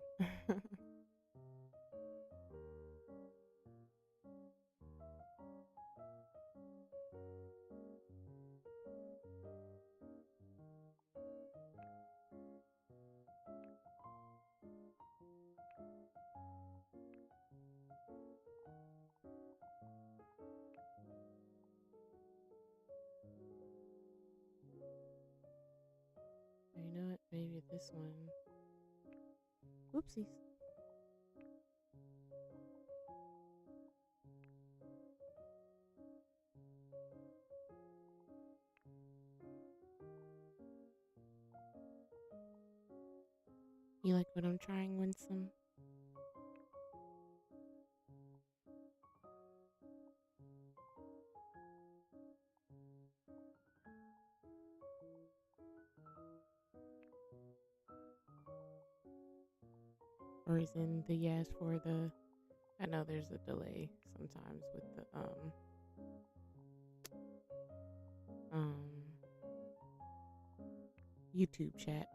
You know what? Maybe this one. Oopsies. You like what I'm trying, Winsome? Or is in the yes for the? I know there's a delay sometimes with the um YouTube chat.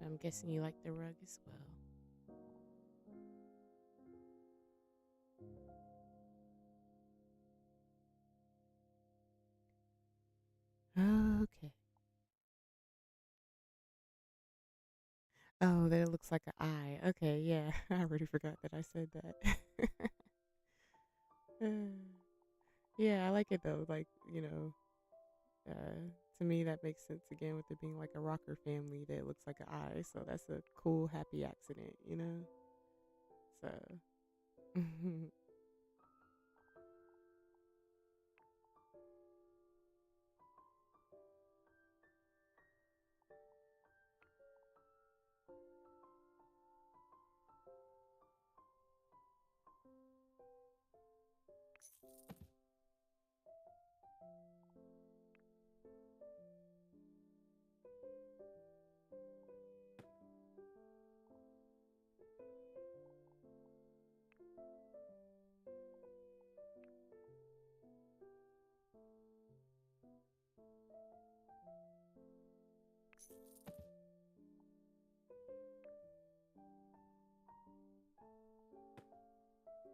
I'm guessing you like the rug as well. Okay. Oh, that looks like an eye. Okay, yeah. I already forgot that I said that. Yeah, I like it though. Like, to me that makes sense again with it being like a rocker family that looks like an eye. So that's a cool, happy accident. So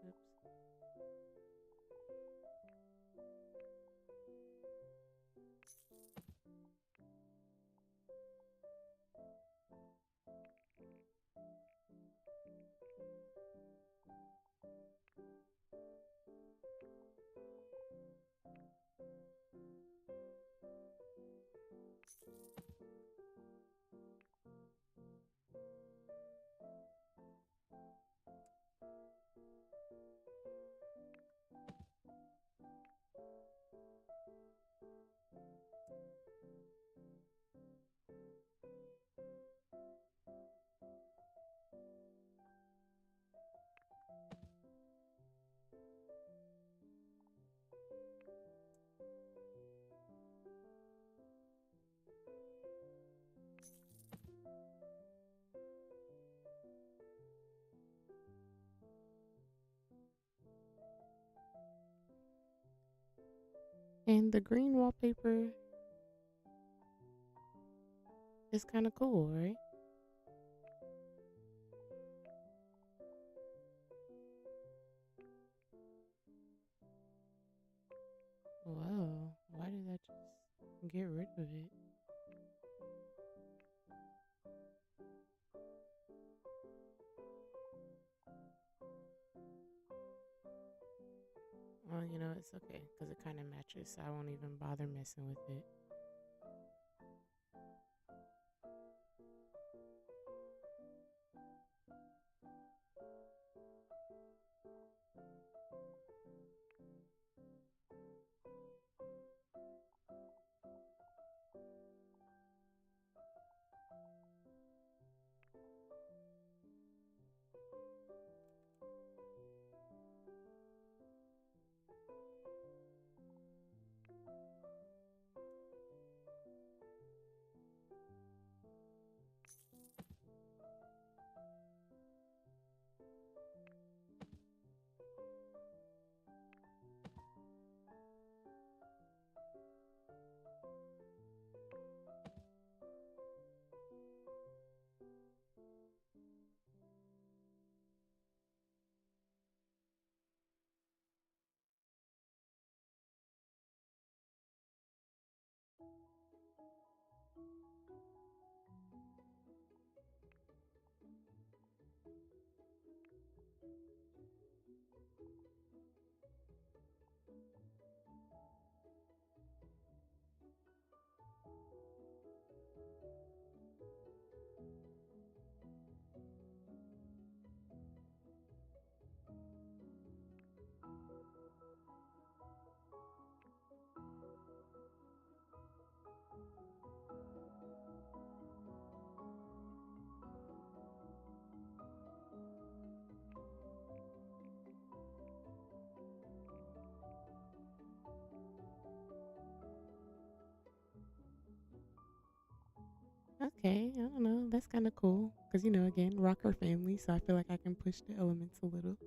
oops. And the green wallpaper is kind of cool, right? Whoa, why did that just get rid of it? Well, it's okay because it kind of matches. So I won't even bother messing with it. Okay, I don't know. That's kind of cool. Because, again, rocker family. So I feel like I can push the elements a little.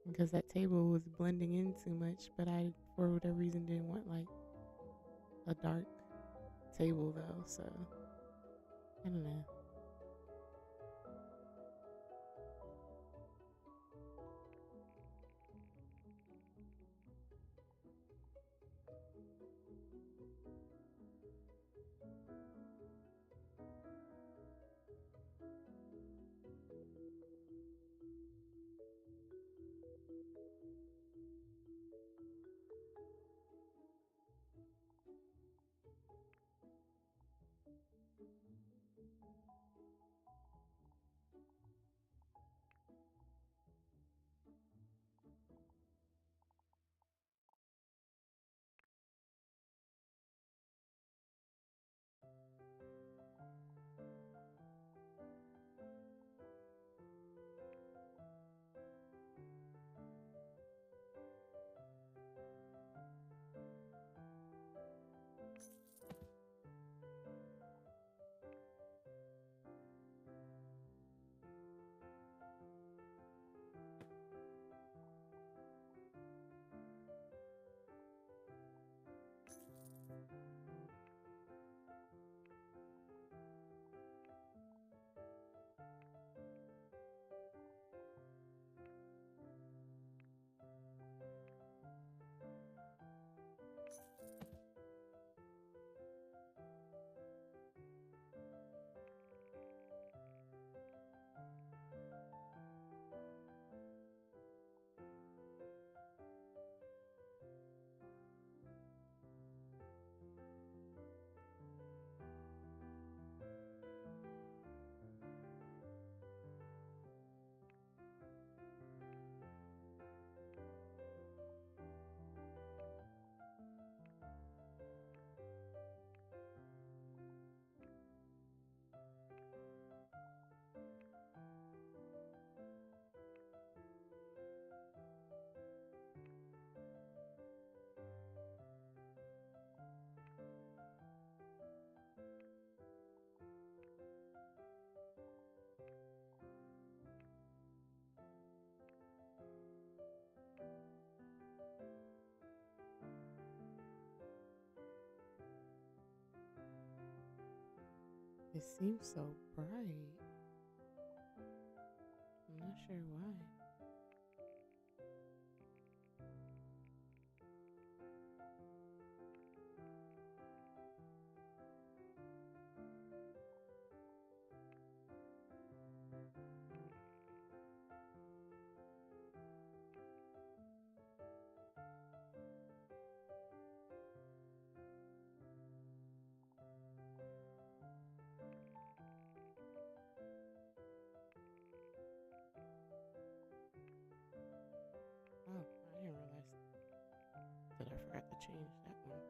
Because that table was blending in too much. But I, for whatever reason, didn't want like a dark table though. So I don't know. It seems so bright. I'm not sure why. Oh, I didn't realize that I forgot to change that one.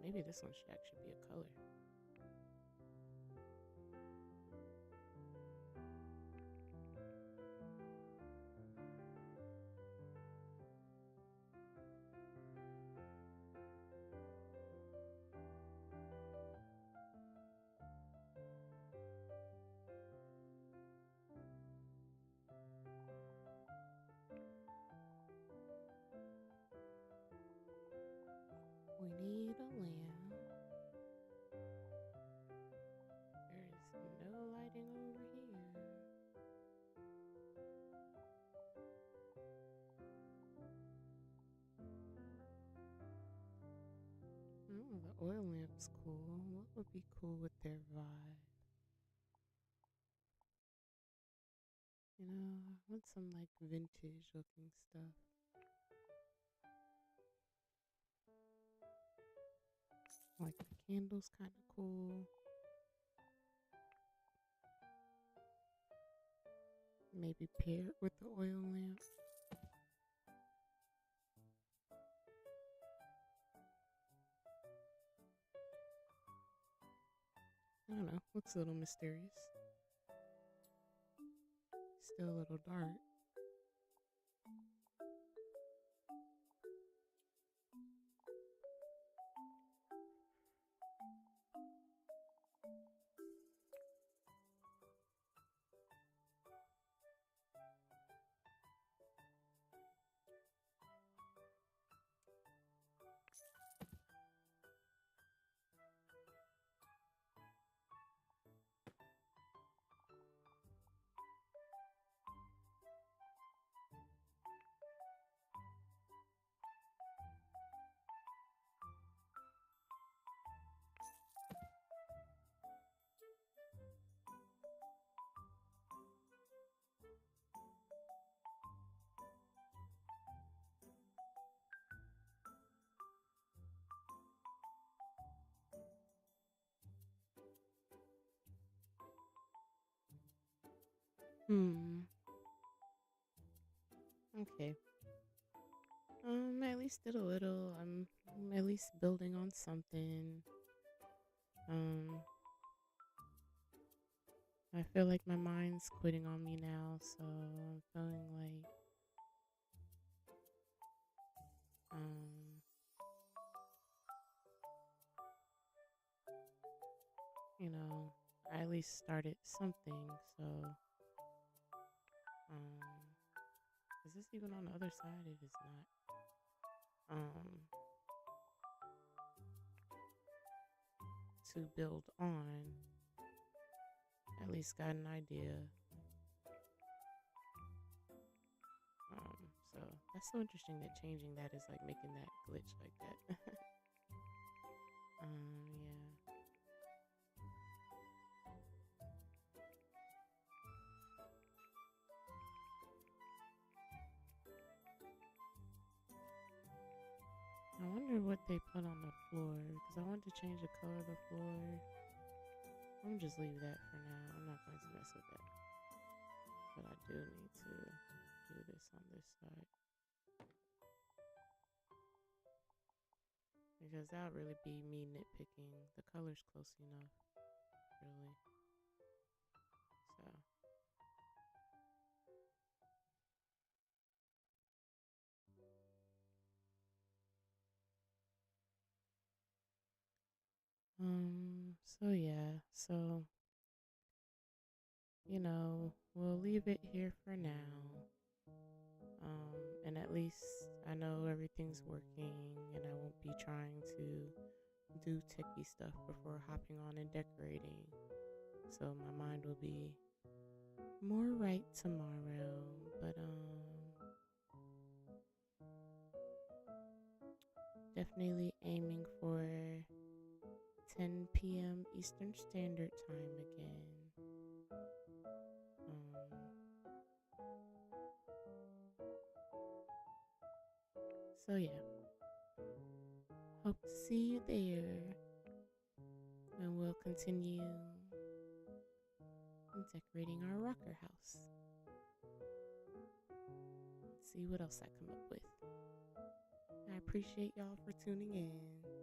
Maybe this one should actually be a color. We need a lamp. There is no lighting over here. Oh, the oil lamp's cool. What would be cool with their vibe? I want some like vintage looking stuff. Like the candle's kind of cool. Maybe pair it with the oil lamp. I don't know. Looks a little mysterious. Still a little dark. Hmm. Okay. At least did a little. I'm at least building on something. Um, I feel like my mind's quitting on me now, so I'm feeling like, um, you know, I at least started something. So, um, is this even on the other side? It is not. To build on, at least got an idea. Um, so that's so interesting that changing that is like making that glitch like that. Yeah. I wonder what they put on the floor because I want to change the color of the floor. I'm gonna just leave that for now. I'm not going to mess with that, but I do need to do this on this side because that would really be me nitpicking. The color's close enough, really. So, so yeah, so we'll leave it here for now. And at least I know everything's working and I won't be trying to do techie stuff before hopping on and decorating. So my mind will be more right tomorrow. But definitely aiming for 10 p.m. Eastern Standard Time again. So yeah, hope to see you there, and we'll continue decorating our rocker house. Let's see what else I come up with. I appreciate y'all for tuning in.